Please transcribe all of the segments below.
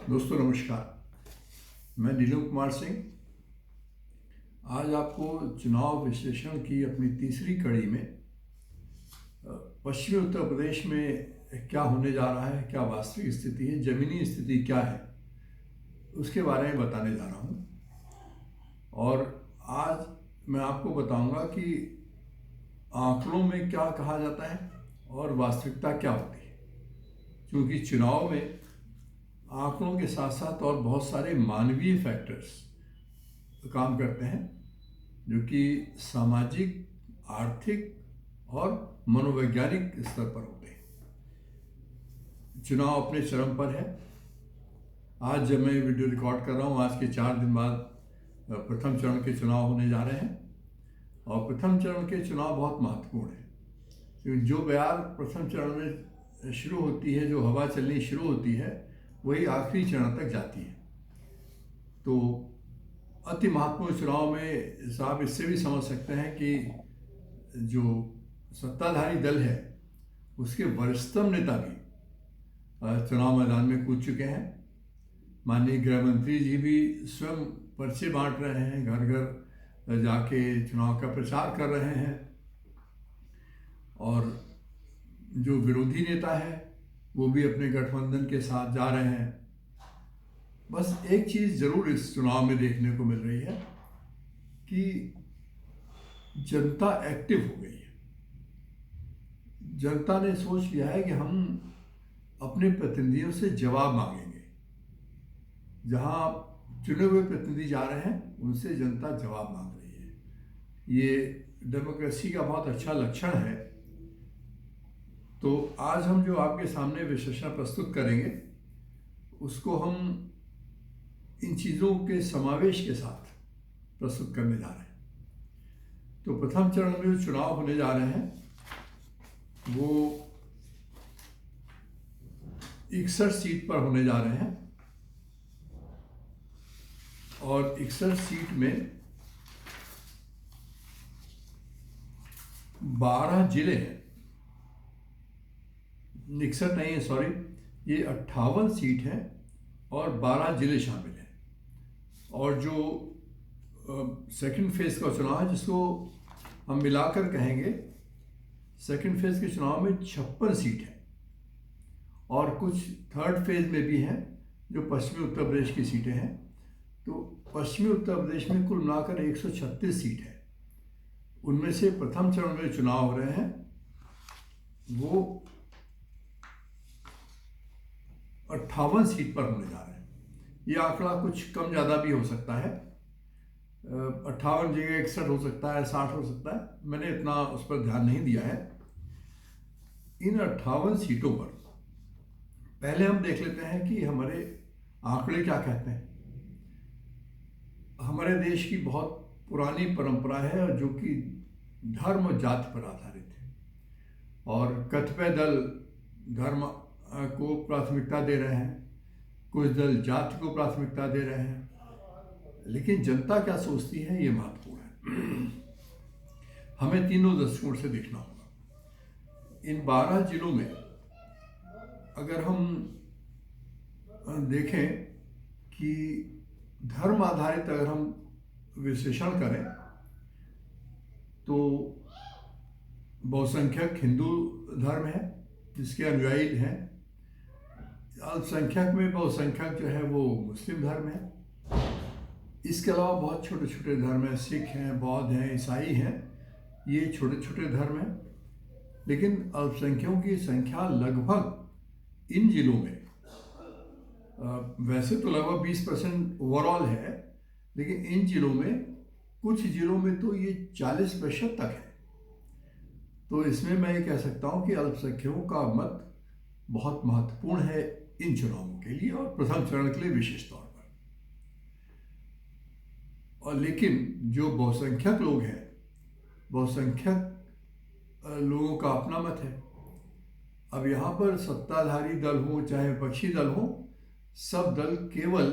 दोस्तों नमस्कार। मैं नीलम कुमार सिंह आज आपको चुनाव विश्लेषण की अपनी तीसरी कड़ी में पश्चिमी उत्तर प्रदेश में क्या होने जा रहा है, क्या वास्तविक स्थिति है, ज़मीनी स्थिति क्या है, उसके बारे में बताने जा रहा हूँ। और आज मैं आपको बताऊंगा कि आंकड़ों में क्या कहा जाता है और वास्तविकता क्या होती है, क्योंकि चुनाव में आंकड़ों के साथ साथ और बहुत सारे मानवीय फैक्टर्स काम करते हैं जो कि सामाजिक, आर्थिक और मनोवैज्ञानिक स्तर पर होते हैं। चुनाव अपने चरम पर है। आज जब मैं वीडियो रिकॉर्ड कर रहा हूँ, आज के 4 दिन बाद प्रथम चरण के चुनाव होने जा रहे हैं और प्रथम चरण के चुनाव बहुत महत्वपूर्ण है, क्योंकि जो बयार प्रथम चरण में शुरू होती है, जो हवा चलनी शुरू होती है, वही आखिरी चरण तक जाती है। तो अति महत्वपूर्ण चुनाव में साहब इससे भी समझ सकते हैं कि जो सत्ताधारी दल है उसके वरिष्ठतम नेता भी चुनाव मैदान में कूद चुके हैं। माननीय गृह मंत्री जी भी स्वयं पर्चे बांट रहे हैं, घर घर जाके चुनाव का प्रचार कर रहे हैं। और जो विरोधी नेता है वो भी अपने गठबंधन के साथ जा रहे हैं। बस एक चीज़ जरूर इस चुनाव में देखने को मिल रही है कि जनता एक्टिव हो गई है। जनता ने सोच लिया है कि हम अपने प्रतिनिधियों से जवाब मांगेंगे। जहां चुने हुए प्रतिनिधि जा रहे हैं उनसे जनता जवाब मांग रही है। ये डेमोक्रेसी का बहुत अच्छा लक्षण है। तो आज हम जो आपके सामने विश्लेषण प्रस्तुत करेंगे उसको हम इन चीज़ों के समावेश के साथ प्रस्तुत करने जा रहे हैं। तो प्रथम चरण में जो चुनाव होने जा रहे हैं वो 61 सीट पर होने जा रहे हैं और 61 सीट में 12 जिले हैं। 61 नहीं है, सॉरी, ये 58 सीट है और 12 जिले शामिल हैं। और जो सेकंड फेज का चुनाव है, जिसको हम मिलाकर कहेंगे, सेकंड फेज के चुनाव में 56 सीट है और कुछ थर्ड फेज में भी हैं जो पश्चिमी उत्तर प्रदेश की सीटें हैं। तो पश्चिमी उत्तर प्रदेश में कुल मिलाकर 136 सीट है। उनमें से प्रथम चरण में चुनाव हो रहे हैं वो 58 सीट पर होने जा रहे हैं। ये आंकड़ा कुछ कम ज़्यादा भी हो सकता है, 58 जगह 61 हो सकता है, 60 हो सकता है। मैंने इतना उस पर ध्यान नहीं दिया है। इन 58 सीटों पर पहले हम देख लेते हैं कि हमारे आंकड़े क्या कहते हैं। हमारे देश की बहुत पुरानी परंपरा है और जो कि धर्म और जाति पर आधारित है, और कतिपय दल धर्म को प्राथमिकता दे रहे हैं, कुछ दल जाति को प्राथमिकता दे रहे हैं। लेकिन जनता क्या सोचती है ये महत्वपूर्ण है। हमें तीनों दृष्टिकोण से देखना होगा। इन 12 जिलों में अगर हम देखें कि धर्म आधारित अगर हम विश्लेषण करें तो बहुसंख्यक हिंदू धर्म है जिसके अनुयायी हैं। अल्पसंख्यक में बहुसंख्यक जो है वो मुस्लिम धर्म है। इसके अलावा बहुत छोटे छोटे धर्म हैं, सिख हैं, बौद्ध हैं, ईसाई हैं। ये छोटे छोटे धर्म हैं। लेकिन अल्पसंख्यकों की संख्या लगभग इन जिलों में वैसे तो लगभग 20% ओवरऑल है, लेकिन इन जिलों में, कुछ जिलों में तो ये 40% तक है। तो इसमें मैं ये कह सकता हूँ कि अल्पसंख्यकों का मत बहुत महत्वपूर्ण है इन चुनावों के लिए और प्रथम चरण के लिए विशेष तौर पर। और लेकिन जो बहुसंख्यक लोग हैं, बहुसंख्यक लोगों का अपना मत है। अब यहाँ पर सत्ताधारी दल हो चाहे विपक्षी दल हो, सब दल केवल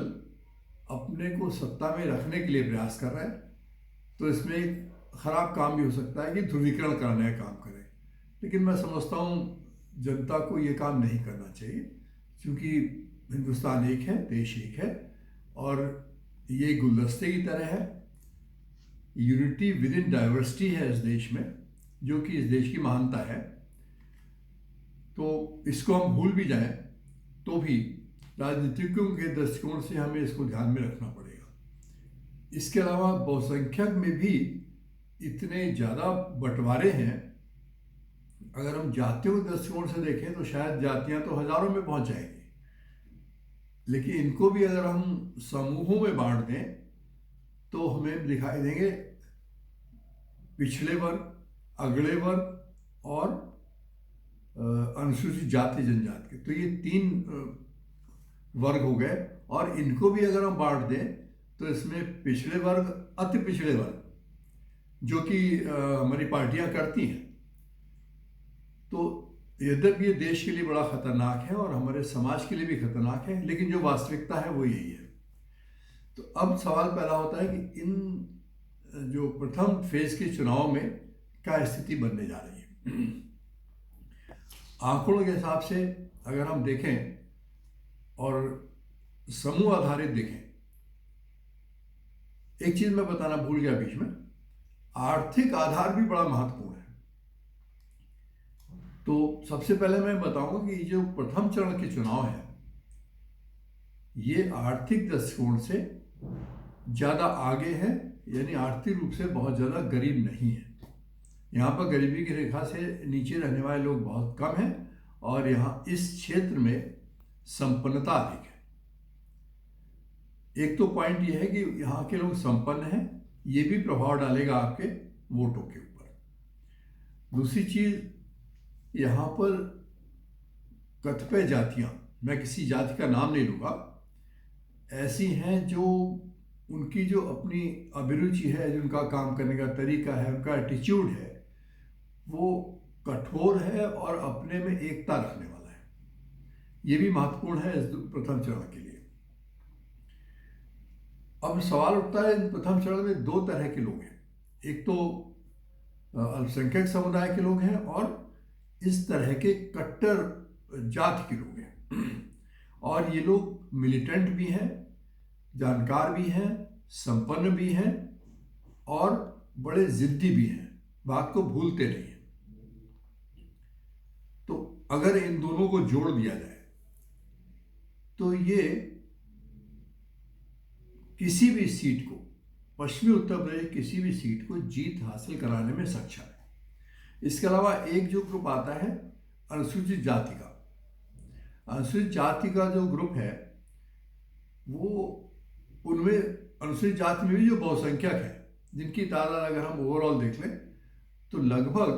अपने को सत्ता में रखने के लिए प्रयास कर रहे हैं। तो इसमें एक खराब काम भी हो सकता है कि ध्रुवीकरण कराने का काम करें। लेकिन मैं समझता हूँ जनता को ये काम नहीं करना चाहिए, क्योंकि हिंदुस्तान एक है, देश एक है, और ये गुलदस्ते की तरह है। यूनिटी विद इन डाइवर्सिटी है इस देश में, जो कि इस देश की महानता है। तो इसको हम भूल भी जाएं तो भी राजनीतिकों के दृष्टिकोण से हमें इसको ध्यान में रखना पड़ेगा। इसके अलावा बहुसंख्यक में भी इतने ज़्यादा बंटवारे हैं। अगर हम जातियों के दृष्टिकोण से देखें तो शायद जातियां तो हजारों में पहुंच जाएंगी, लेकिन इनको भी अगर हम समूहों में बांट दें तो हमें दिखाई देंगे पिछड़े वर्ग, अगड़े वर्ग और अनुसूचित जाति जनजाति के। तो ये 3 वर्ग हो गए, और इनको भी अगर हम बांट दें तो इसमें पिछड़े वर्ग, अति पिछड़े वर्ग, जो कि हमारी पार्टियां करती हैं, तो यद्यपि ये देश के लिए बड़ा खतरनाक है और हमारे समाज के लिए भी खतरनाक है, लेकिन जो वास्तविकता है वो यही है। तो अब सवाल पैदा होता है कि इन जो प्रथम फेज के चुनाव में क्या स्थिति बनने जा रही है। आंकड़ों के हिसाब से अगर हम देखें और समूह आधारित देखें, एक चीज मैं बताना भूल गया बीच में, आर्थिक आधार भी बड़ा महत्वपूर्ण है। तो सबसे पहले मैं बताऊंगा कि जो प्रथम चरण के चुनाव है ये आर्थिक दृष्टिकोण से ज्यादा आगे है, यानी आर्थिक रूप से बहुत ज्यादा गरीब नहीं है। यहाँ पर गरीबी की रेखा से नीचे रहने वाले लोग बहुत कम हैं, और यहाँ इस क्षेत्र में संपन्नता अधिक है। एक तो पॉइंट ये है कि यहाँ के लोग संपन्न हैं, ये भी प्रभाव डालेगा आपके वोटों के ऊपर। दूसरी चीज, यहाँ पर कतिपय जातियाँ, मैं किसी जाति का नाम नहीं लूँगा, ऐसी हैं जो उनकी जो अपनी अभिरुचि है, जो उनका काम करने का तरीका है, उनका एटीट्यूड है, वो कठोर है और अपने में एकता रखने वाला है। ये भी महत्वपूर्ण है इस प्रथम चरण के लिए। अब सवाल उठता है, इन प्रथम चरण में 2 तरह के लोग हैं। एक तो अल्पसंख्यक समुदाय के लोग हैं और इस तरह के कट्टर जाति के लोग हैं। और ये लोग मिलिटेंट भी हैं, जानकार भी हैं, संपन्न भी हैं और बड़े जिद्दी भी हैं, बात को भूलते नहीं हैं। तो अगर इन दोनों को जोड़ दिया जाए तो ये किसी भी सीट को, पश्चिमी उत्तर प्रदेश किसी भी सीट को जीत हासिल कराने में सक्षम है। इसके अलावा एक जो ग्रुप आता है अनुसूचित जाति का, अनुसूचित जाति का जो ग्रुप है वो, उनमें अनुसूचित जाति में भी जो बहुसंख्यक है, जिनकी तादाद अगर हम ओवरऑल देख लें तो लगभग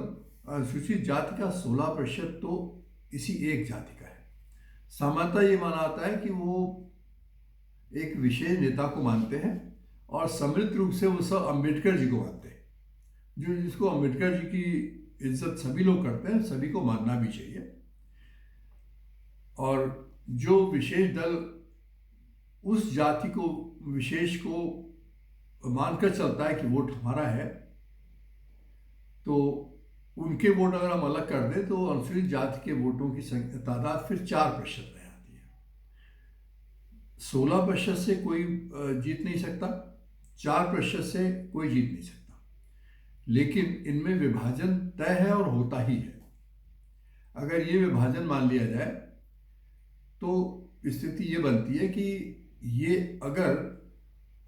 अनुसूचित जाति का 16% तो इसी एक जाति का है। सामान्यतः ये माना जाता है कि वो एक विशेष नेता को मानते हैं और समृद्ध रूप से वो सब अम्बेडकर जी को मानते हैं, जो जिसको अम्बेडकर जी की इज्जत सभी लोग करते हैं, सभी को मानना भी चाहिए। और जो विशेष दल उस जाति को विशेष को मानकर चलता है कि वोट हमारा है, तो उनके वोट अगर हम अलग कर दें तो अनुसूचित जाति के वोटों की तादाद फिर 4% रह जाती है। 16% से कोई जीत नहीं सकता, 4% से कोई जीत नहीं सकता, लेकिन इनमें विभाजन तय है और होता ही है। अगर ये विभाजन मान लिया जाए तो स्थिति ये बनती है कि ये अगर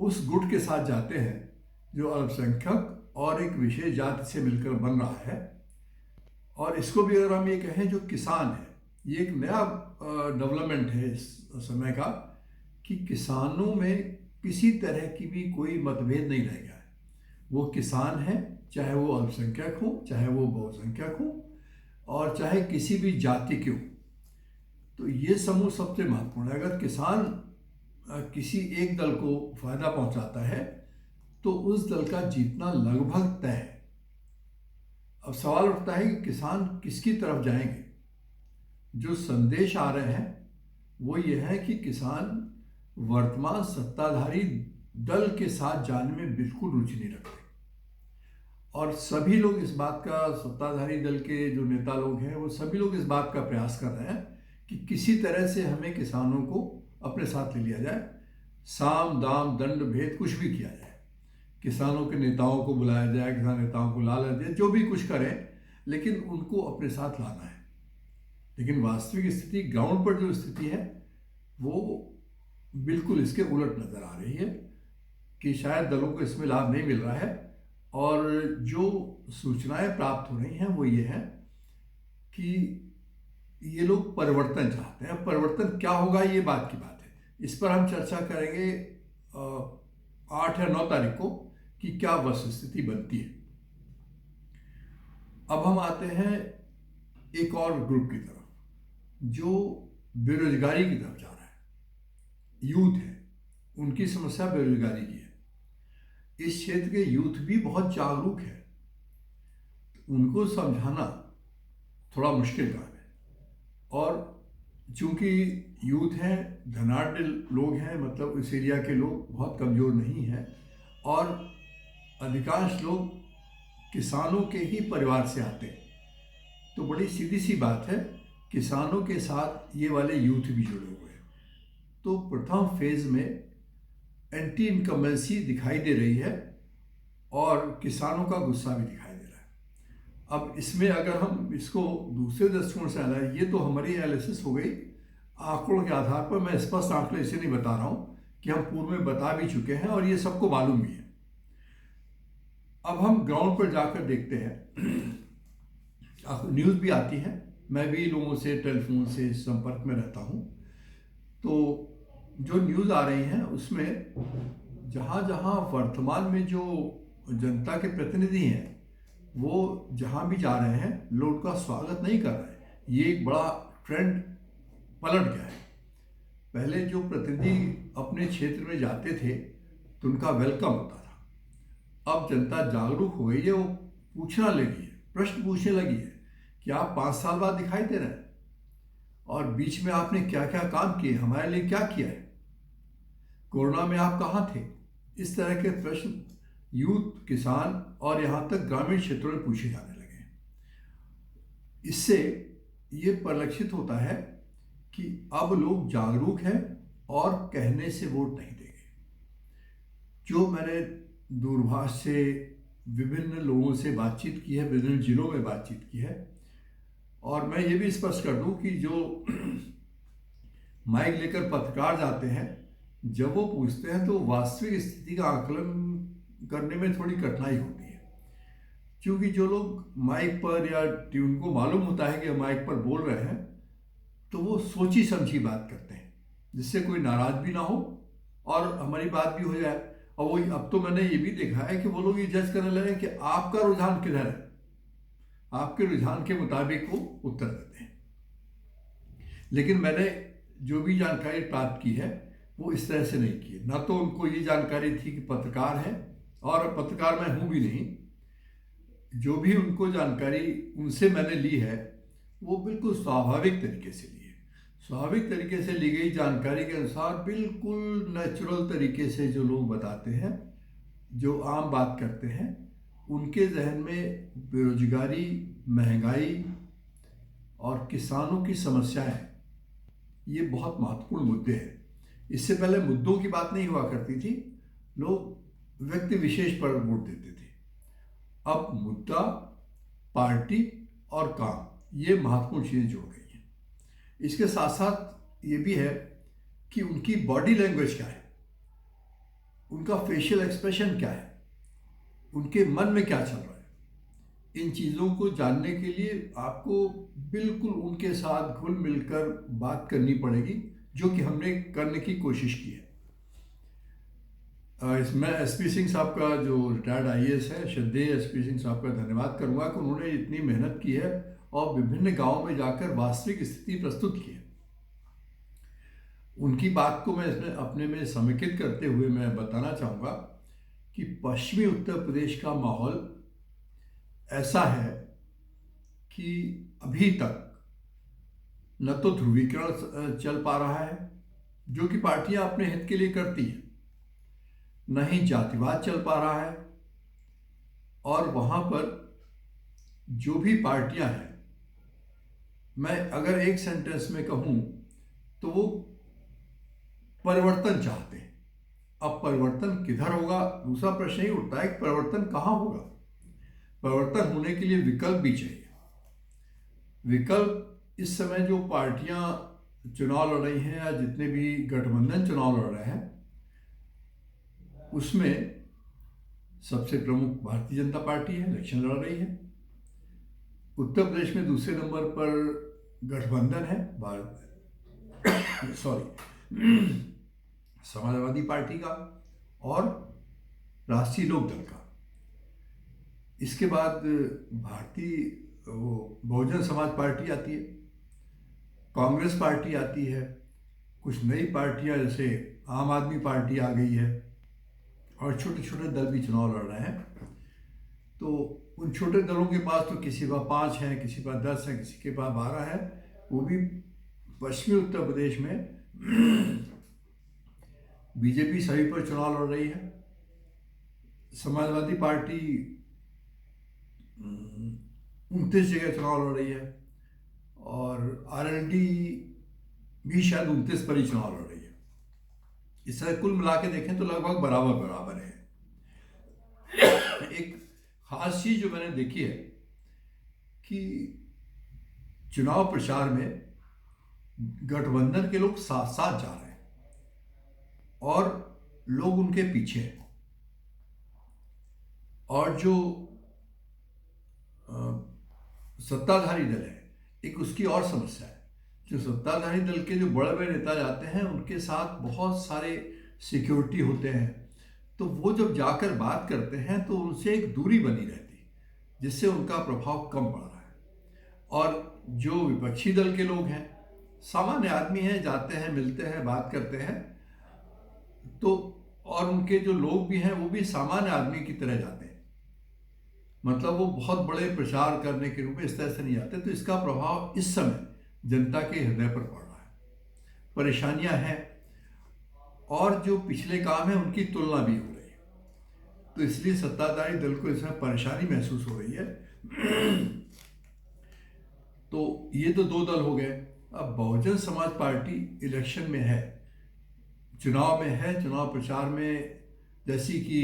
उस गुट के साथ जाते हैं जो अल्पसंख्यक और एक विशेष जाति से मिलकर बन रहा है, और इसको भी अगर हम ये कहें जो किसान है, ये एक नया डेवलपमेंट है इस समय का कि किसानों में किसी तरह की भी कोई मतभेद नहीं रह गया है। वो किसान है, चाहे वो अल्पसंख्यक हो, चाहे वो बहुसंख्यक हो, और चाहे किसी भी जाति के हो। तो ये समूह सबसे महत्वपूर्ण है। अगर किसान किसी एक दल को फायदा पहुंचाता है तो उस दल का जीतना लगभग तय है। अब सवाल उठता है कि किसान किसकी तरफ जाएंगे। जो संदेश आ रहे हैं वो ये है कि किसान वर्तमान सत्ताधारी दल के साथ जाने में बिल्कुल रुचि नहीं रखते, और सभी लोग इस बात का, सत्ताधारी दल के जो नेता लोग हैं वो सभी लोग इस बात का प्रयास कर रहे हैं कि किसी तरह से हमें किसानों को अपने साथ ले लिया जाए, साम दाम दंड भेद कुछ भी किया जाए, किसानों के नेताओं को बुलाया जाए, किसान नेताओं को लालच दिया, जो भी कुछ करें, लेकिन उनको अपने साथ लाना है। लेकिन वास्तविक स्थिति, ग्राउंड पर जो स्थिति है वो बिल्कुल इसके उलट नजर आ रही है कि शायद दलों को इसमें लाभ नहीं मिल रहा है। और जो सूचनाएं प्राप्त हो रही हैं वो ये है कि ये लोग परिवर्तन चाहते हैं। परिवर्तन क्या होगा, ये बात की बात है, इस पर हम चर्चा करेंगे 8 या 9 तारीख को कि क्या वस्तुस्थिति बनती है। अब हम आते हैं एक और ग्रुप की तरफ, जो बेरोजगारी की तरफ जा रहा है। यूथ है, उनकी समस्या बेरोजगारी की है। इस क्षेत्र के यूथ भी बहुत जागरूक है, उनको समझाना थोड़ा मुश्किल काम है। और चूंकि यूथ हैं, धनाढ़ लोग हैं, मतलब इस एरिया के लोग बहुत कमज़ोर नहीं हैं, और अधिकांश लोग किसानों के ही परिवार से आते हैं, तो बड़ी सीधी सी बात है, किसानों के साथ ये वाले यूथ भी जुड़े हुए हैं। तो प्रथम फेज में एंटी इनकम्बेंसी दिखाई दे रही है और किसानों का गुस्सा भी दिखाई दे रहा है। अब इसमें अगर हम इसको दूसरे दृष्टिकोण से आना, ये तो हमारी एनालिसिस हो गई आंकड़ों के आधार पर। मैं स्पष्ट आंकड़े इसे नहीं बता रहा हूँ कि हम पूर्व में बता भी चुके हैं और ये सबको मालूम भी है। अब हम ग्राउंड पर जाकर देखते हैं, न्यूज़ भी आती है, मैं भी लोगों से टेलीफोन से संपर्क में रहता हूँ, तो जो न्यूज़ आ रही हैं उसमें जहाँ जहाँ वर्तमान में जो जनता के प्रतिनिधि हैं वो जहाँ भी जा रहे हैं, लोग उनका स्वागत नहीं कर रहे हैं। ये एक बड़ा ट्रेंड पलट गया है। पहले जो प्रतिनिधि अपने क्षेत्र में जाते थे तो उनका वेलकम होता था। अब जनता जागरूक हो गई है, वो पूछना लगी है, प्रश्न पूछने लगी है कि आप 5 साल बाद दिखाई दे रहे हैं और बीच में आपने क्या क्या काम किए, हमारे लिए क्या किया है, कोरोना में आप कहाँ थे। इस तरह के प्रश्न यूथ, किसान और यहाँ तक ग्रामीण क्षेत्रों में पूछे जाने लगे हैं। इससे ये परिलक्षित होता है कि अब लोग जागरूक हैं और कहने से वोट नहीं देंगे। जो मैंने दूरभाष से विभिन्न लोगों से बातचीत की है, विभिन्न जिलों में बातचीत की है, और मैं ये भी स्पष्ट कर दूं कि जो माइक लेकर पत्रकार जाते हैं, जब वो पूछते हैं तो वास्तविक स्थिति का आकलन करने में थोड़ी कठिनाई होती है, क्योंकि जो लोग माइक पर या उनको मालूम होता है कि माइक पर बोल रहे हैं, तो वो सोची समझी बात करते हैं जिससे कोई नाराज भी ना हो और हमारी बात भी हो जाए। और वो अब तो मैंने ये भी देखा है कि वो लोग ये जज करने लगे कि आपका रुझान किधर है, आपके रुझान के मुताबिक वो उत्तर देते हैं। लेकिन मैंने जो भी जानकारी प्राप्त की है वो इस तरह से नहीं की है। ना तो उनको ये जानकारी थी कि पत्रकार है, और पत्रकार मैं हूँ भी नहीं। जो भी उनको जानकारी उनसे मैंने ली है वो बिल्कुल स्वाभाविक तरीके से ली है। स्वाभाविक तरीके से ली गई जानकारी के अनुसार बिल्कुल नेचुरल तरीके से जो लोग बताते हैं, जो आम बात करते हैं, उनके जहन में बेरोजगारी, महंगाई और किसानों की समस्याएं, ये बहुत महत्वपूर्ण मुद्दे हैं। इससे पहले मुद्दों की बात नहीं हुआ करती थी, लोग व्यक्ति विशेष पर वोट देते थे। अब मुद्दा, पार्टी और काम, ये महत्वपूर्ण चीज़ें जुड़ गई हैं। इसके साथ साथ ये भी है कि उनकी बॉडी लैंग्वेज क्या है, उनका फेशियल एक्सप्रेशन क्या है, उनके मन में क्या चल रहा है। इन चीज़ों को जानने के लिए आपको बिल्कुल उनके साथ घुल मिलकर बात करनी पड़ेगी, जो कि हमने करने की कोशिश की है। इसमें एसपी सिंह साहब का, जो रिटायर्ड आईएएस है, श्रद्धेय एसपी सिंह साहब का धन्यवाद करूंगा कि उन्होंने इतनी मेहनत की है और विभिन्न गांवों में जाकर वास्तविक स्थिति प्रस्तुत की है। उनकी बात को मैं इसमें अपने में समेकित करते हुए मैं बताना चाहूँगा कि पश्चिमी उत्तर प्रदेश का माहौल ऐसा है कि अभी तक न तो ध्रुवीकरण चल पा रहा है, जो कि पार्टियां अपने हित के लिए करती हैं, न ही जातिवाद चल पा रहा है, और वहाँ पर जो भी पार्टियां हैं मैं अगर एक सेंटेंस में कहूँ तो वो परिवर्तन चाहते हैं। अब परिवर्तन किधर होगा, दूसरा प्रश्न ही उठता है कि परिवर्तन कहाँ होगा। परिवर्तन होने के लिए विकल्प भी चाहिए। विकल्प इस समय जो पार्टियां चुनाव लड़ रही हैं या जितने भी गठबंधन चुनाव लड़ रहे हैं, उसमें सबसे प्रमुख भारतीय जनता पार्टी है, इलेक्शन लड़ रही है। उत्तर प्रदेश में दूसरे नंबर पर गठबंधन है, समाजवादी पार्टी का और राष्ट्रीय लोकदल का। इसके बाद बहुजन समाज पार्टी आती है, कांग्रेस पार्टी आती है, कुछ नई पार्टियां जैसे आम आदमी पार्टी आ गई है, और छोटे छोटे दल भी चुनाव लड़ रहे हैं। तो उन छोटे दलों के पास तो किसी के पास 5 हैं, किसी के पास 10 हैं, किसी के पास 12 है। वो भी पश्चिमी उत्तर प्रदेश में बीजेपी सभी पर चुनाव लड़ रही है। समाजवादी पार्टी 29 जगह चुनाव लड़ रही है, और आरएलडी भी शायद 29 पर ही चुनाव लड़ रही है। इस तरह कुल मिला के देखें तो लगभग बराबर बराबर है। एक खास चीज जो मैंने देखी है कि चुनाव प्रचार में गठबंधन के लोग साथ साथ जा रहे हैं और लोग उनके पीछे हैं। और जो सत्ताधारी दल है, एक उसकी और समस्या है। जो सत्ताधारी दल के जो बड़े बड़े नेता जाते हैं, उनके साथ बहुत सारे सिक्योरिटी होते हैं, तो वो जब जाकर बात करते हैं तो उनसे एक दूरी बनी रहती है, जिससे उनका प्रभाव कम पड़ रहा है। और जो विपक्षी दल के लोग हैं, सामान्य आदमी हैं, जाते हैं, मिलते हैं, बात करते हैं, तो और उनके जो लोग भी हैं वो भी सामान्य आदमी की तरह जाते हैं। मतलब वो बहुत बड़े प्रचार करने के रूप में इस तरह से नहीं आते। तो इसका प्रभाव इस समय जनता के हृदय पर पड़ रहा है। परेशानियां हैं, और जो पिछले काम है उनकी तुलना भी हो रही है। तो इसलिए सत्ताधारी दल को इसमें परेशानी महसूस हो रही है। तो ये तो 2 दल हो गए। अब बहुजन समाज पार्टी इलेक्शन में है, चुनाव में है। चुनाव प्रचार में जैसी कि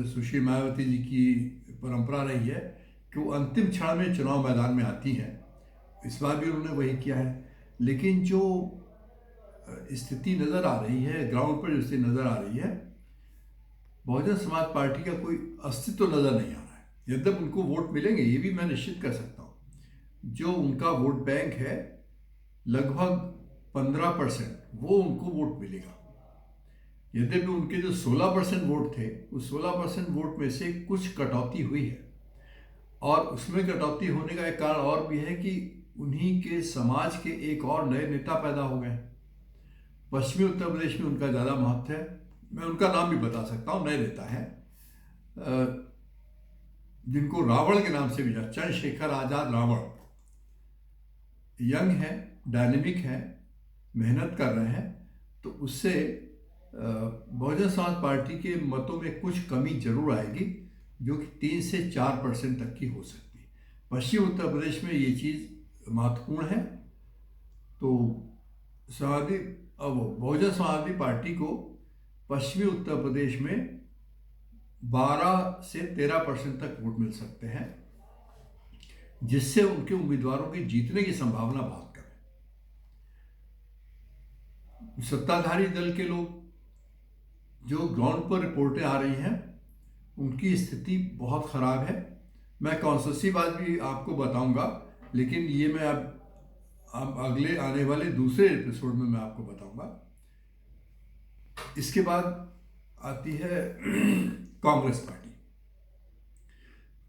सुश्री मायावती जी की परंपरा रही है कि वो अंतिम क्षण में चुनाव मैदान में आती हैं, इस बार भी उन्होंने वही किया है। लेकिन जो स्थिति नज़र आ रही है, ग्राउंड पर जो स्थिति नज़र आ रही है, बहुजन समाज पार्टी का कोई अस्तित्व नज़र नहीं आ रहा है। यद्यप उनको वोट मिलेंगे, ये भी मैं निश्चित कर सकता हूँ। जो उनका वोट बैंक है, लगभग 15% वो उनको वोट मिलेगा। यद्यपि उनके जो 16% वोट थे, उस 16% वोट में से कुछ कटौती हुई है, और उसमें कटौती होने का एक कारण और भी है कि उन्हीं के समाज के एक और नए नेता पैदा हो गए। पश्चिमी उत्तर प्रदेश में उनका ज़्यादा महत्व है। मैं उनका नाम भी बता सकता हूँ, नए नेता हैं जिनको रावण के नाम से भी जाना, चंद्रशेखर आजाद रावण। यंग हैं, डायनेमिक हैं, मेहनत कर रहे हैं। तो उससे बहुजन समाज पार्टी के मतों में कुछ कमी जरूर आएगी, जो कि 3 से 4% तक की हो सकती है। पश्चिम उत्तर प्रदेश में ये चीज़ महत्वपूर्ण है। तो बहुजन समाजवादी पार्टी को पश्चिमी उत्तर प्रदेश में 12 से 13% तक वोट मिल सकते हैं, जिससे उनके उम्मीदवारों के जीतने की संभावना बहुत कम है। सत्ताधारी दल के लोग, जो ग्राउंड पर रिपोर्टें आ रही हैं, उनकी स्थिति बहुत ख़राब है। मैं कौनसी बात भी आपको बताऊंगा, लेकिन ये मैं अब अगले आने वाले दूसरे एपिसोड में मैं आपको बताऊंगा। इसके बाद आती है कांग्रेस पार्टी।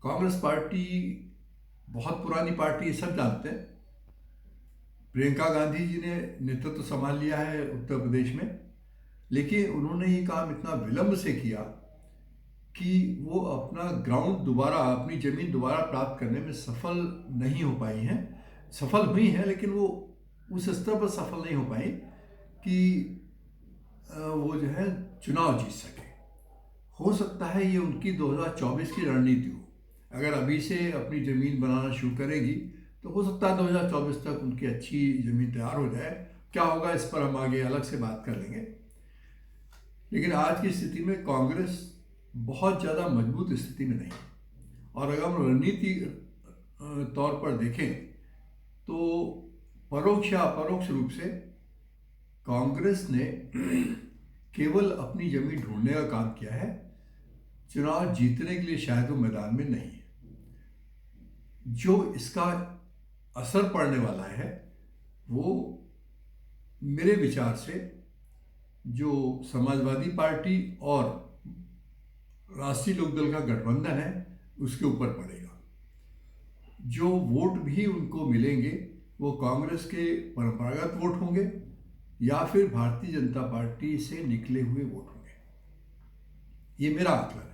कांग्रेस पार्टी बहुत पुरानी पार्टी, सब जानते हैं। प्रियंका गांधी जी ने नेतृत्व संभाल लिया है उत्तर प्रदेश में, लेकिन उन्होंने ये काम इतना विलंब से किया कि वो अपना ग्राउंड दोबारा, अपनी ज़मीन दोबारा प्राप्त करने में सफल नहीं हो पाई हैं। सफल हुई हैं, लेकिन वो उस स्तर पर सफल नहीं हो पाई कि वो जो है चुनाव जीत सके। हो सकता है ये उनकी 2024 की रणनीति हो। अगर अभी से अपनी ज़मीन बनाना शुरू करेगी तो हो सकता है 2024 तक उनकी अच्छी ज़मीन तैयार हो जाए। क्या होगा इस पर हम आगे अलग से बात कर लेंगे। लेकिन आज की स्थिति में कांग्रेस बहुत ज़्यादा मजबूत स्थिति में नहीं है। और अगर हम रणनीति तौर पर देखें तो परोक्ष या अपरोक्ष रूप से कांग्रेस ने केवल अपनी जमीन ढूंढने का काम किया है, चुनाव जीतने के लिए शायद वो मैदान में नहीं है। जो इसका असर पड़ने वाला है वो मेरे विचार से जो समाजवादी पार्टी और राष्ट्रीय लोकदल का गठबंधन है उसके ऊपर पड़ेगा। जो वोट भी उनको मिलेंगे वो कांग्रेस के परंपरागत वोट होंगे या फिर भारतीय जनता पार्टी से निकले हुए वोट होंगे। ये मेरा आकलन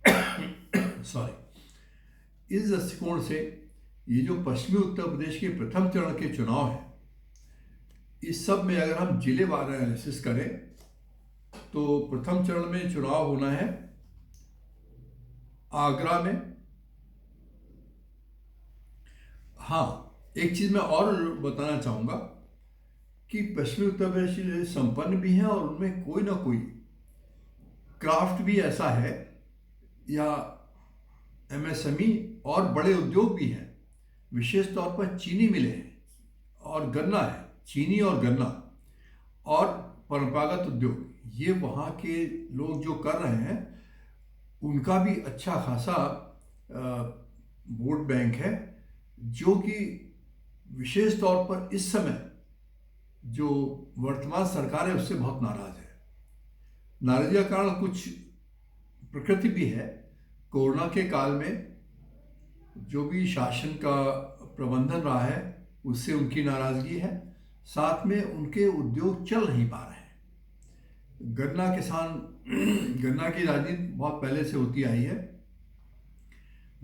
है। सॉरी। इस दृष्टिकोण से ये जो पश्चिमी उत्तर प्रदेश के प्रथम चरण के चुनाव है, इस सब में अगर हम जिलेवार एनालिसिस करें तो प्रथम चरण में चुनाव होना है आगरा में। हाँ, एक चीज मैं और बताना चाहूंगा कि पश्चिमी उत्तर प्रदेश संपन्न भी है और उनमें कोई ना कोई क्राफ्ट भी ऐसा है या एमएसएमई और बड़े उद्योग भी हैं। विशेष तौर पर चीनी मिलें हैं और गन्ना है, चीनी और गन्ना और परंपरागत उद्योग, ये वहाँ के लोग जो कर रहे हैं उनका भी अच्छा खासा वोट बैंक है, जो कि विशेष तौर पर इस समय जो वर्तमान सरकार है उससे बहुत नाराज है। नाराजगी का कारण कुछ प्रकृति भी है। कोरोना के काल में जो भी शासन का प्रबंधन रहा है उससे उनकी नाराजगी है। साथ में उनके उद्योग चल नहीं पा रहे हैं। गन्ना किसान गन्ना की राजनीति बहुत पहले से होती आई है।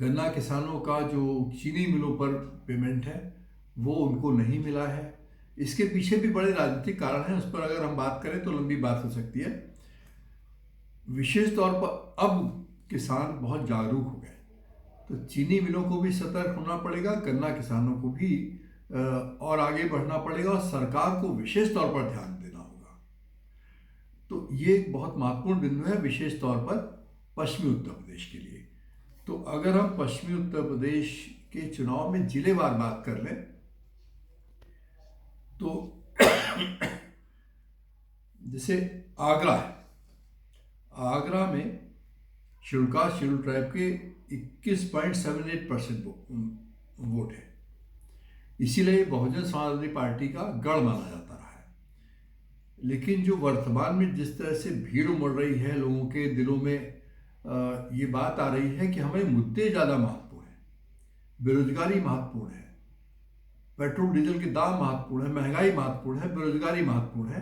गन्ना किसानों का जो चीनी मिलों पर पेमेंट है वो उनको नहीं मिला है। इसके पीछे भी बड़े राजनीतिक कारण हैं, उस पर अगर हम बात करें तो लंबी बात हो सकती है। विशेष तौर पर अब किसान बहुत जागरूक हो गए, तो चीनी मिलों को भी सतर्क होना पड़ेगा, गन्ना किसानों को भी और आगे बढ़ना पड़ेगा और सरकार को विशेष तौर पर ध्यान देना होगा। तो ये एक बहुत महत्वपूर्ण बिंदु है विशेष तौर पर पश्चिमी उत्तर प्रदेश के लिए। तो अगर हम पश्चिमी उत्तर प्रदेश के चुनाव में जिलेवार बात कर लें तो जैसे आगरा है, आगरा में शेड्यूल कास्ट शेड्यूल ट्राइब के 21.78% वोट है। इसीलिए बहुजन समाजवादी पार्टी का गढ़ माना जाता रहा है। लेकिन जो वर्तमान में जिस तरह से भीड़ उमड़ रही है, लोगों के दिलों में ये बात आ रही है कि हमें मुद्दे ज़्यादा महत्वपूर्ण हैं, बेरोजगारी महत्वपूर्ण है, पेट्रोल डीजल के दाम महत्वपूर्ण है, महंगाई महत्वपूर्ण है, बेरोजगारी महत्वपूर्ण है।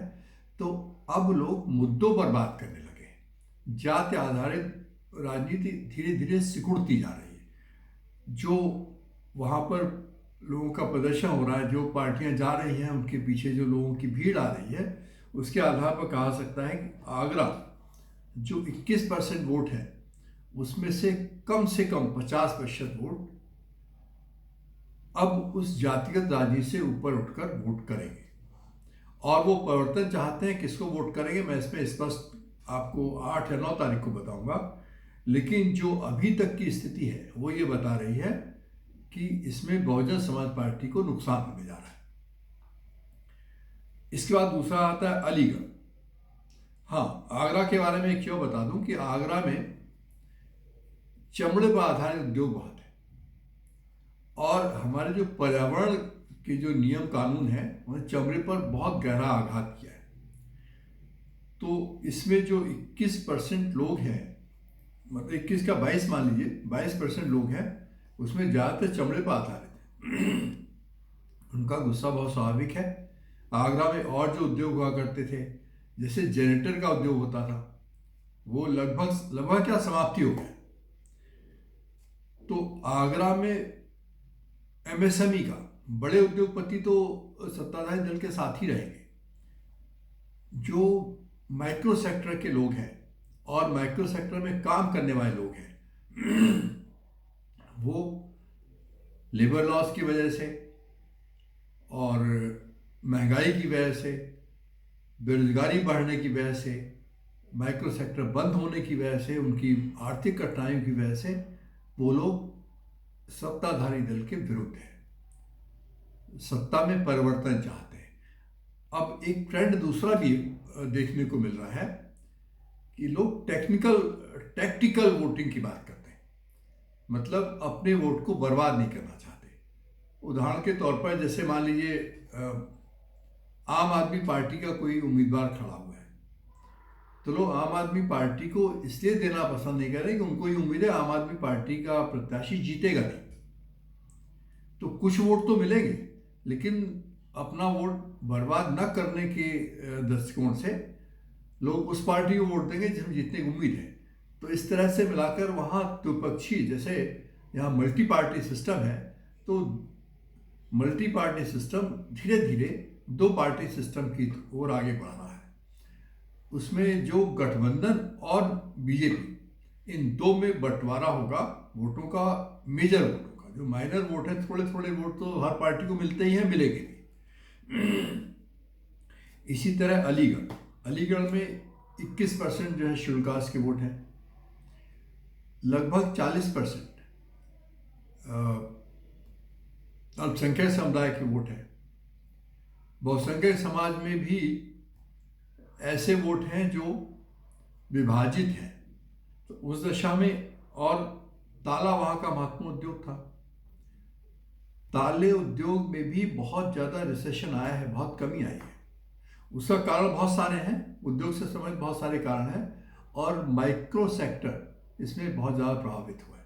तो अब लोग मुद्दों पर बात करने लगे हैं। जाति आधारित राजनीति धीरे धीरे सिकुड़ती जा रही है। जो वहाँ पर लोगों का प्रदर्शन हो रहा है, जो पार्टियां जा रही हैं, उनके पीछे जो लोगों की भीड़ आ रही है, उसके आधार पर कहा सकता है कि आगरा जो 21% वोट है उसमें से कम 50% वोट अब उस जातिगत राजनीति से ऊपर उठकर वोट करेंगे। और वो परिवर्तन चाहते हैं। किसको वोट करेंगे मैं इसमें स्पष्ट आपको 8 या 9 तारीख को बताऊंगा। लेकिन जो अभी तक की स्थिति है वो ये बता रही है कि इसमें बहुजन समाज पार्टी को नुकसान होने जा रहा है। इसके बाद दूसरा आता है अलीगढ़। हाँ, आगरा के बारे में क्यों बता दूं कि आगरा में चमड़े पर आधारित उद्योग बहुत है और हमारे जो पर्यावरण के जो नियम कानून है उन्होंने चमड़े पर बहुत गहरा आघात किया है। तो इसमें जो 21% लोग हैं, मतलब 21 का 22 मान लीजिए, 22% लोग हैं, उसमें ज़्यादातर चमड़े पर आधारित है। उनका गुस्सा बहुत स्वाभाविक है। आगरा में और जो उद्योग हुआ करते थे, जैसे जनरेटर का उद्योग होता था, वो लगभग क्या समाप्ति हो गया। तो आगरा में एमएसएमई का बड़े उद्योगपति तो सत्ताधारी दल के साथ ही रहेंगे। जो माइक्रो सेक्टर के लोग हैं और माइक्रो सेक्टर में काम करने वाले लोग हैं वो लेबर लॉस की वजह से और महंगाई की वजह से, बेरोजगारी बढ़ने की वजह से, माइक्रो सेक्टर बंद होने की वजह से, उनकी आर्थिक कठिनाइयों की वजह से वो लोग सत्ताधारी दल के विरुद्ध हैं, सत्ता में परिवर्तन चाहते हैं। अब एक ट्रेंड दूसरा भी देखने को मिल रहा है कि लोग टैक्टिकल वोटिंग की बात करते हैं, मतलब अपने वोट को बर्बाद नहीं करना चाहते। उदाहरण के तौर पर जैसे मान लीजिए आम आदमी पार्टी का कोई उम्मीदवार खड़ा हुआ है, तो लोग आम आदमी पार्टी को इसलिए देना पसंद नहीं कर रहे कि उनको ये उम्मीद है आम आदमी पार्टी का प्रत्याशी जीतेगा नहीं, तो कुछ वोट तो मिलेंगे, लेकिन अपना वोट बर्बाद न करने के दृष्टिकोण से लोग उस पार्टी को वोट देंगे जिसमें जीतने की उम्मीद है। तो इस तरह से मिलाकर वहाँ द्विपक्षीय, जैसे यहाँ मल्टी पार्टी सिस्टम है, तो मल्टी पार्टी सिस्टम धीरे धीरे दो पार्टी सिस्टम की ओर आगे बढ़ रहा है। उसमें जो गठबंधन और बीजेपी, इन दो में बंटवारा होगा वोटों का, मेजर वोटों का। जो माइनर वोट है, थोड़े थोड़े वोट तो हर पार्टी को मिलते ही हैं, मिलेंगे भी। इसी तरह अलीगढ़ में 21% जो है शेड्यूल कास्ट के वोट हैं, लगभग 40% अल्पसंख्यक समुदाय के वोट है। बहुसंख्यक समाज में भी ऐसे वोट हैं जो विभाजित हैं। तो उस दशा में, और ताला वहाँ का महत्वपूर्ण उद्योग था, ताले उद्योग में भी बहुत ज़्यादा रिसेशन आया है, बहुत कमी आई है। उसका कारण बहुत सारे हैं, उद्योग से संबंधित बहुत सारे कारण हैं, और माइक्रो सेक्टर इसमें बहुत ज़्यादा प्रभावित हुआ है।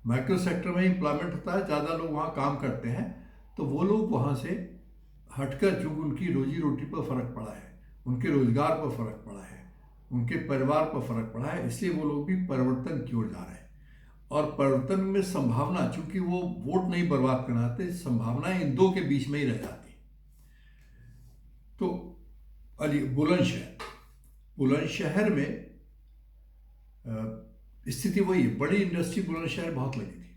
माइक्रो सेक्टर में एम्प्लॉयमेंट होता है, ज़्यादा लोग वहाँ काम करते हैं, तो वो लोग वहाँ से हटकर, चूँकि उनकी रोजी रोटी पर फर्क पड़ा है, उनके रोजगार पर फर्क पड़ा है, उनके परिवार पर फर्क पड़ा है, इसलिए वो लोग भी परिवर्तन की ओर जा रहे हैं। और परिवर्तन में संभावना, चूंकि वो वोट नहीं बर्बाद करना चाहते, संभावनाएं इन दो के बीच में ही रह जाती। तो बुलंदशहर में स्थिति वही है। बड़ी इंडस्ट्री बुलंदशहर बहुत लगी थी।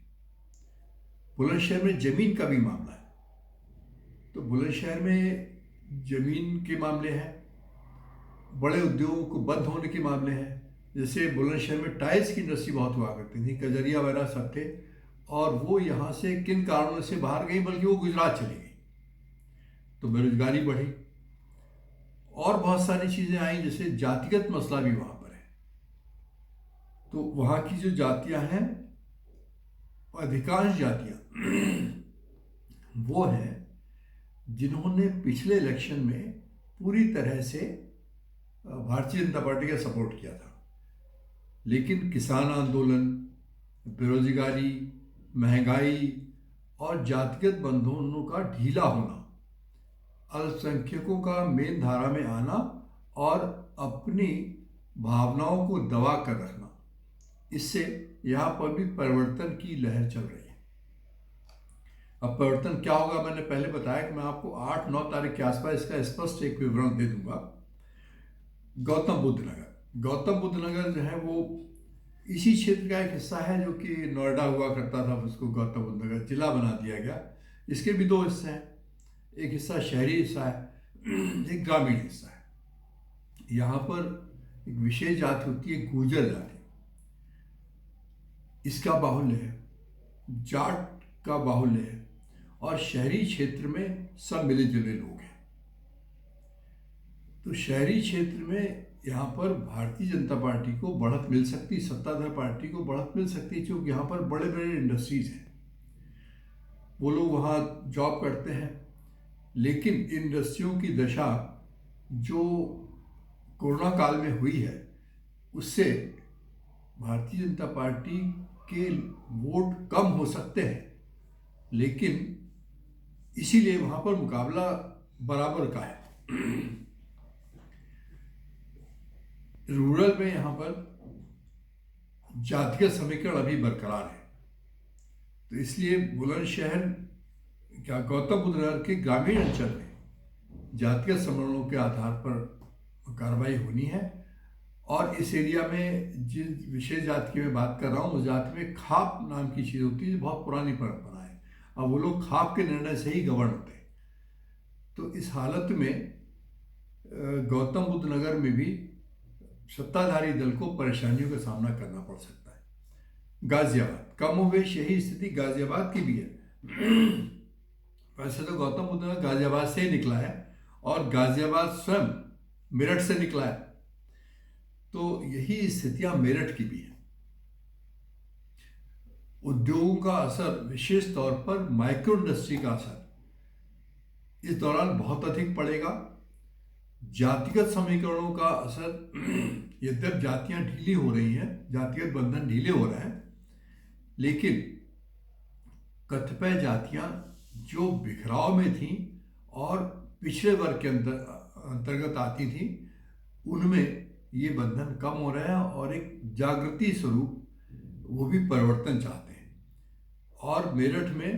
बुलंदशहर में जमीन का भी मामला है, तो बुलंदशहर में जमीन के मामले हैं, बड़े उद्योगों को बंद होने के मामले हैं। जैसे बुलंदशहर में टाइल्स की इंडस्ट्री बहुत हुआ करती थी, कजरिया वगैरह सब थे, और वो यहाँ से किन कारणों से बाहर गई, बल्कि वो गुजरात चली गई, तो बेरोजगारी बढ़ी। और बहुत सारी चीज़ें आई, जैसे जातिगत मसला भी वहाँ पर है। तो वहाँ की जो जातियाँ हैं, अधिकांश जातियाँ वो हैं जिन्होंने पिछले इलेक्शन में पूरी तरह से भारतीय जनता पार्टी का सपोर्ट किया था, लेकिन किसान आंदोलन, बेरोजगारी, महंगाई और जातिगत बंधनों का ढीला होना, अल्पसंख्यकों का मेन धारा में आना और अपनी भावनाओं को दबा कर रखना, इससे यहाँ पर भी परिवर्तन की लहर चल रही है। अब परिवर्तन क्या होगा, मैंने पहले बताया कि मैं आपको 8-9 तारीख के आसपास इसका स्पष्ट एक विवरण दे दूंगा। गौतम बुद्ध नगर जो है वो इसी क्षेत्र का एक हिस्सा है, जो कि नोएडा हुआ करता था, उसको गौतम बुद्ध नगर जिला बना दिया गया। इसके भी दो हिस्से हैं, एक हिस्सा शहरी हिस्सा है, एक ग्रामीण हिस्सा है। यहाँ पर एक विशेष जाति होती है, गुर्जर जाति, इसका बाहुल्य है, जाट का बाहुल्य है, और शहरी क्षेत्र में सब मिले जुले लोग हैं। तो शहरी क्षेत्र में यहाँ पर भारतीय जनता पार्टी को बढ़त मिल सकती, सत्ताधारी पार्टी को बढ़त मिल सकती, क्योंकि यहाँ पर बड़े बड़े इंडस्ट्रीज हैं, वो लोग वहाँ जॉब करते हैं। लेकिन इंडस्ट्रियों की दशा जो कोरोना काल में हुई है, उससे भारतीय जनता पार्टी के वोट कम हो सकते हैं, लेकिन इसीलिए वहाँ पर मुकाबला बराबर का है। रूरल में यहाँ पर जातिगत समीकरण अभी बरकरार है, तो इसलिए बुलंदशहर क्या गौतम बुद्ध नगर के ग्रामीण अंचल में जातिगत समीकरणों के आधार पर कार्रवाई होनी है। और इस एरिया में जिस विशेष जाति की मैं बात कर रहा हूँ, उस जाति में खाप नाम की चीज़ होती है, जो बहुत पुरानी परंपरा है। अब वो लोग ख्वाब के निर्णय से ही गवर्न होते हैं। तो इस हालत में गौतम बुद्ध नगर में भी सत्ताधारी दल को परेशानियों का सामना करना पड़ सकता है। गाजियाबाद, कमोवेश यही स्थिति गाजियाबाद की भी है। वैसे तो गौतम बुद्ध नगर गाजियाबाद से ही निकला है और गाजियाबाद स्वयं मेरठ से निकला है, तो यही स्थितियां मेरठ की भी हैं। उद्योगों का असर, विशेष तौर पर माइक्रो इंडस्ट्री का असर इस दौरान बहुत अधिक पड़ेगा। जातिगत समीकरणों का असर, यद्यप जातियां ढीली हो रही हैं, जातिगत बंधन ढीले हो रहे हैं, लेकिन कतिपय जातियां जो बिखराव में थीं और पिछड़े वर्ग के अंतर्गत आती थीं, उनमें ये बंधन कम हो रहे हैं और एक जागृति स्वरूप वो भी परिवर्तन चाहते हैं। और मेरठ में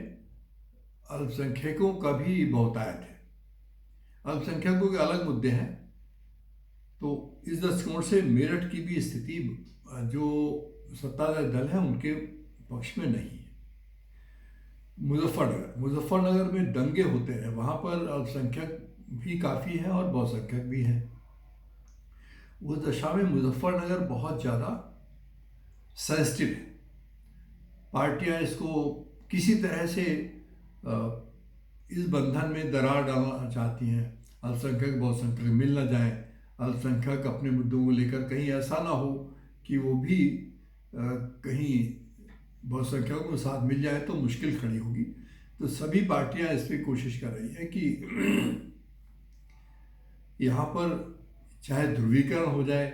अल्पसंख्यकों का भी बहुतायत है। अल्पसंख्यकों के अलग मुद्दे हैं, तो इस दृष्टिकोण से मेरठ की भी स्थिति जो सत्ताधारी दल है उनके पक्ष में नहीं है। मुजफ्फरनगर में दंगे होते हैं, वहाँ पर अल्पसंख्यक भी काफ़ी हैं और बहुसंख्यक भी हैं। उस दशा में मुजफ्फरनगर बहुत ज़्यादा सेंसिटिव है। पार्टियां इसको किसी तरह से इस बंधन में दरार डालना चाहती हैं। अल्पसंख्यक बहुसंख्यक मिल न जाएं, अल्पसंख्यक अपने मुद्दों को लेकर कहीं ऐसा ना हो कि वो भी कहीं बहुसंख्यकों के साथ मिल जाए तो मुश्किल खड़ी होगी। तो सभी पार्टियां इस पर कोशिश कर रही हैं कि यहाँ पर चाहे ध्रुवीकरण हो जाए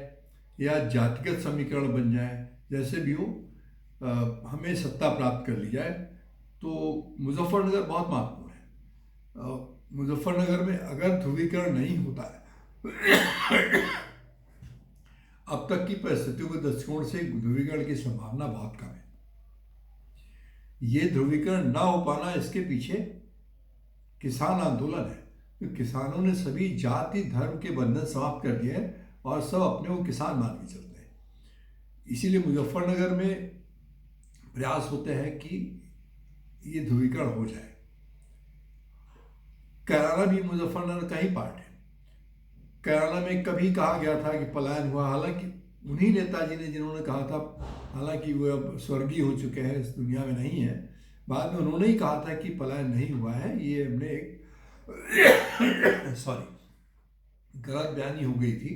या जातिगत समीकरण बन जाए, जैसे भी हो हमें सत्ता प्राप्त कर ली जाए। तो मुजफ्फरनगर बहुत महत्वपूर्ण है। मुजफ्फरनगर में अगर ध्रुवीकरण नहीं होता है अब तक की परिस्थितियों के दृष्टिकोण से ध्रुवीकरण की संभावना बहुत कम है। ये ध्रुवीकरण ना हो पाना, इसके पीछे किसान आंदोलन है। तो किसानों ने सभी जाति धर्म के बंधन समाप्त कर दिए हैं और सब अपने को किसान मान के चलते हैं। इसीलिए मुजफ्फरनगर में प्रयास होते हैं कि ये ध्रुवीकरण हो जाए। कैराना भी मुजफ्फरनगर का ही पार्ट है। कैराना में कभी कहा गया था कि पलायन हुआ, हालांकि उन्हीं नेताजी ने जिन्होंने कहा था, हालांकि वो अब स्वर्गीय हो चुके हैं, इस दुनिया में नहीं है, बाद में उन्होंने ही कहा था कि पलायन नहीं हुआ है, ये हमने एक गलत बयानी हो गई थी।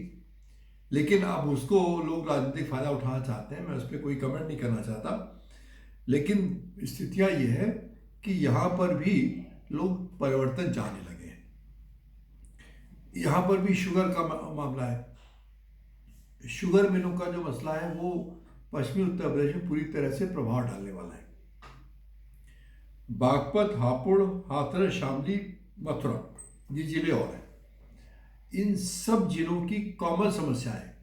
लेकिन अब उसको लोग राजनीतिक फायदा उठाना चाहते हैं, मैं उस पर कोई कमेंट नहीं करना चाहता। लेकिन स्थितियाँ ये है कि यहाँ पर भी लोग परिवर्तन चाहने लगे हैं। यहाँ पर भी शुगर का मामला है। शुगर मिलों का जो मसला है वो पश्चिमी उत्तर प्रदेश में पूरी तरह से प्रभाव डालने वाला है। बागपत, हापुड़, हाथरस, शामली, मथुरा, ये जिले और हैं। इन सब जिलों की कॉमन समस्या है।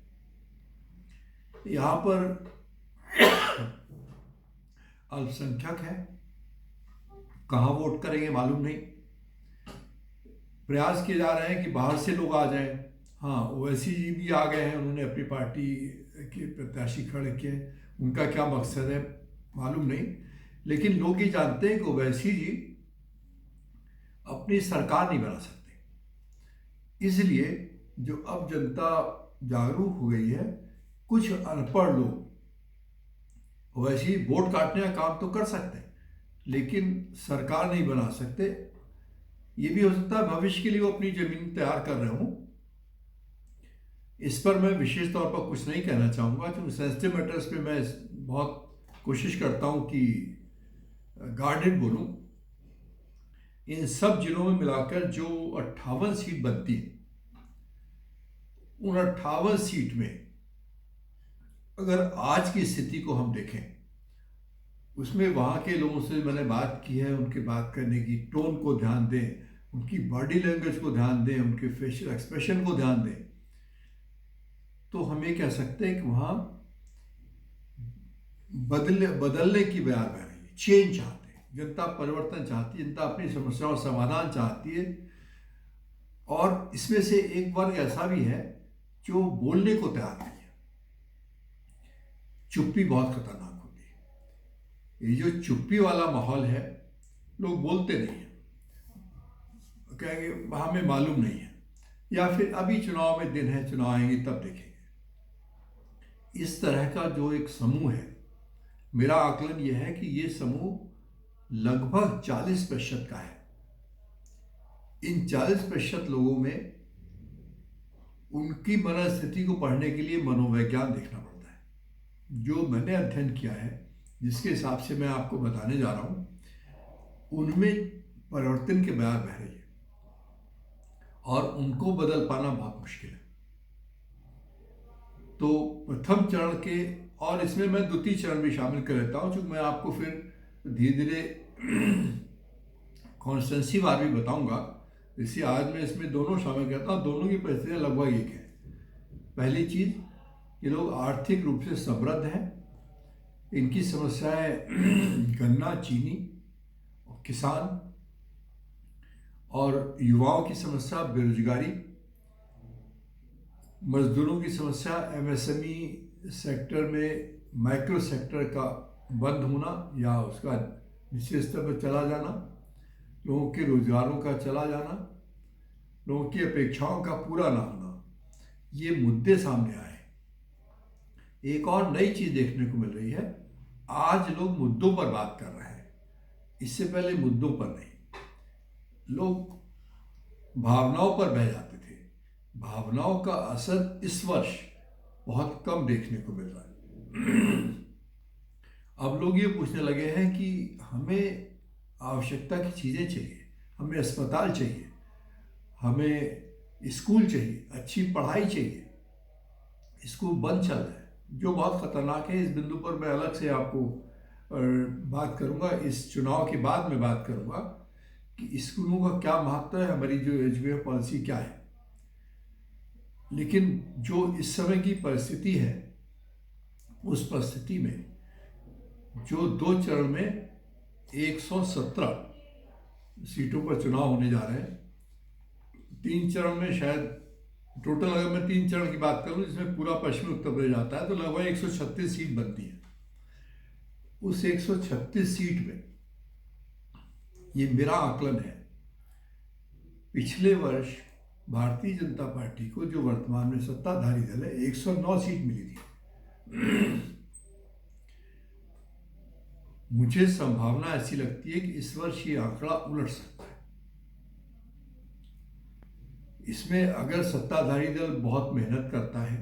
यहाँ पर अल्पसंख्यक है, कहाँ वोट करेंगे मालूम नहीं। प्रयास किए जा रहे हैं कि बाहर से लोग आ जाएं। हाँ, ओवैसी जी भी आ गए हैं, उन्होंने अपनी पार्टी के प्रत्याशी खड़े किए। उनका क्या मकसद है मालूम नहीं, लेकिन लोग ये जानते हैं कि ओवैसी जी अपनी सरकार नहीं बना सकते। इसलिए जो अब जनता जागरूक हो गई है, कुछ अनपढ़ लोग ओवैसी वोट काटने का काम तो कर सकते हैं, लेकिन सरकार नहीं बना सकते। ये भी हो सकता है भविष्य के लिए वो अपनी जमीन तैयार कर रहे हों। इस पर मैं विशेष तौर पर कुछ नहीं कहना चाहूँगा, क्योंकि सेंसिटिव मैटर्स पे मैं बहुत कोशिश करता हूँ कि गार्डेड बोलूँ। इन सब जिलों में मिलाकर जो 58 सीट बनती है, उन 58 सीट में अगर आज की स्थिति को हम देखें, उसमें वहाँ के लोगों से मैंने बात की है, उनके बात करने की टोन को ध्यान दें, उनकी बॉडी लैंग्वेज को ध्यान दें, उनके फेशियल एक्सप्रेशन को ध्यान दें, तो हम ये कह सकते हैं कि वहाँ बदलने की बयार बह रही है। चेंज चाहते हैं, जनता परिवर्तन चाहती है, जनता अपनी समस्याओं का समाधान चाहती है। और इसमें से एक वर्ग ऐसा भी है जो बोलने को तैयार नहीं है। चुप्पी बहुत खतरनाक होती है। ये जो चुप्पी वाला माहौल है, लोग बोलते नहीं हैं, कहेंगे हमें मालूम नहीं है, या फिर अभी चुनाव में दिन है, चुनाव आएंगे तब देखेंगे। इस तरह का जो एक समूह है, मेरा आकलन यह है कि ये समूह लगभग 40% का है। इन 40% लोगों में उनकी मनस्थिति को पढ़ने के लिए मनोविज्ञान देखना पड़ता है। जो मैंने अध्ययन किया है, जिसके हिसाब से मैं आपको बताने जा रहा हूं, उनमें परिवर्तन के बयार बह रही है और उनको बदल पाना बहुत मुश्किल है। तो प्रथम चरण के, और इसमें मैं द्वितीय चरण भी शामिल कर लेता हूं, क्योंकि मैं आपको फिर धीरे धीरे कॉन्स्टेंसी वार भी बताऊंगा। इसी आज मैं इसमें दोनों शामिल करता हूँ। दोनों की परिस्थितियाँ लगभग एक है। पहली चीज़, ये लोग आर्थिक रूप से समृद्ध हैं। इनकी समस्याएं गन्ना, चीनी, किसान और युवाओं की समस्या बेरोजगारी, मजदूरों की समस्या एमएसएमई सेक्टर में, माइक्रो सेक्टर का बंद होना या उसका निश्चित स्तर पर चला जाना, लोगों के रोजगारों का चला जाना, लोगों की अपेक्षाओं का पूरा ना होना, ये मुद्दे सामने आए। एक और नई चीज देखने को मिल रही है, आज लोग मुद्दों पर बात कर रहे हैं, इससे पहले मुद्दों पर नहीं। लोग भावनाओं पर बह जाते थे। भावनाओं का असर इस वर्ष बहुत कम देखने को मिल रहा है। अब लोग ये पूछने लगे हैं कि हमें आवश्यकता की चीज़ें चाहिए, हमें अस्पताल चाहिए, हमें स्कूल चाहिए, अच्छी पढ़ाई चाहिए। स्कूल बंद चल रहा है, जो बहुत ख़तरनाक है। इस बिंदु पर मैं अलग से आपको बात करूंगा, इस चुनाव के बाद में बात करूंगा कि स्कूलों का क्या महत्व है, हमारी जो एजुकेशन पॉलिसी क्या है। लेकिन जो इस समय की परिस्थिति है, उस परिस्थिति में जो 2 चरण में 117 सीटों पर चुनाव होने जा रहे हैं, 3 चरण में शायद टोटल, अगर मैं 3 चरण की बात करूं जिसमें पूरा पश्चिमी उत्तर प्रदेश आता है, तो लगभग 136 सीट बनती है। उस 136 सीट में ये मेरा आकलन है, पिछले वर्ष भारतीय जनता पार्टी को, जो वर्तमान में सत्ताधारी दल है, 109 सीट मिली थी। मुझे संभावना ऐसी लगती है कि इस वर्ष ये आंकड़ा उलट सकता है। इसमें अगर सत्ताधारी दल बहुत मेहनत करता है,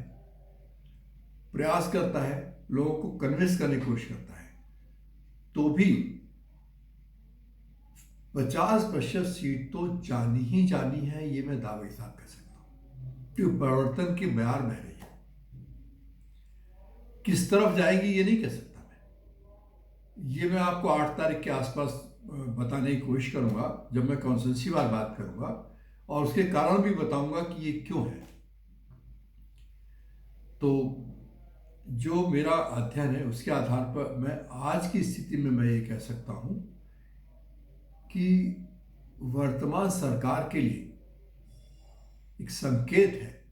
प्रयास करता है, लोगों को कन्विंस करने की कोशिश करता है, तो भी 50% सीट तो जानी ही जानी है, ये मैं दावे के साथ कह सकता हूं। क्योंकि परिवर्तन की बयार बह रही है। किस तरफ जाएगी ये नहीं कह सकता मैं। ये मैं आपको 8 तारीख के आसपास बताने की कोशिश करूंगा, जब मैं कॉन्स्टिट्यूंसी वार बात करूंगा, और उसके कारण भी बताऊंगा कि ये क्यों है। तो जो मेरा अध्ययन है, उसके आधार पर मैं आज की स्थिति में मैं ये कह सकता हूं कि वर्तमान सरकार के लिए एक संकेत है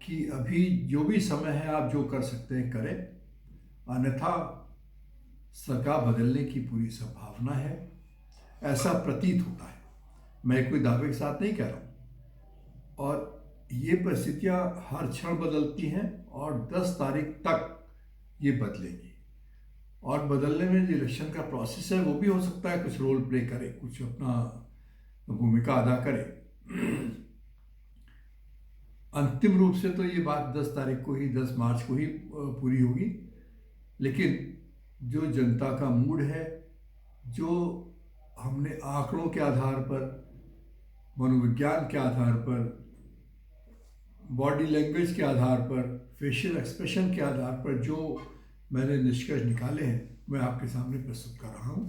कि अभी जो भी समय है, आप जो कर सकते हैं करें, अन्यथा सरकार बदलने की पूरी संभावना है, ऐसा प्रतीत होता है। मैं कोई दावे के साथ नहीं कह रहा हूं। और ये परिस्थितियां हर क्षण बदलती हैं और 10 तारीख तक ये बदलेंगी। और बदलने में जो इलेक्शन का प्रोसेस है, वो भी हो सकता है कुछ रोल प्ले करे, कुछ अपना भूमिका अदा करे। अंतिम रूप से तो ये बात 10 तारीख को ही, 10 मार्च को ही पूरी होगी। लेकिन जो जनता का मूड है, जो हमने आंकड़ों के आधार पर, मनोविज्ञान के आधार पर, बॉडी लैंग्वेज के आधार पर, फेशियल एक्सप्रेशन के आधार पर जो मैंने निष्कर्ष निकाले हैं, मैं आपके सामने प्रस्तुत कर रहा हूं।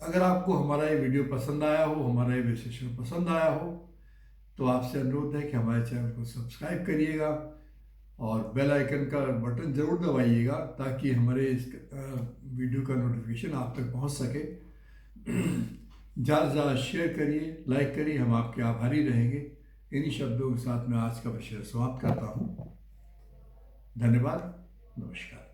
अगर आपको हमारा ये वीडियो पसंद आया हो, हमारा ये विश्लेषण पसंद आया हो, तो आपसे अनुरोध है कि हमारे चैनल को सब्सक्राइब करिएगा और बेल आइकन का बटन ज़रूर दबाइएगा, ताकि हमारे इस वीडियो का नोटिफिकेशन आप तक पहुंच सके। ज़्यादा से ज़्यादा शेयर करिए, लाइक करिए, हम आपके आभारी रहेंगे। इन्हीं शब्दों के साथ मैं आज का विषय समाप्त करता हूँ। धन्यवाद, नमस्कार।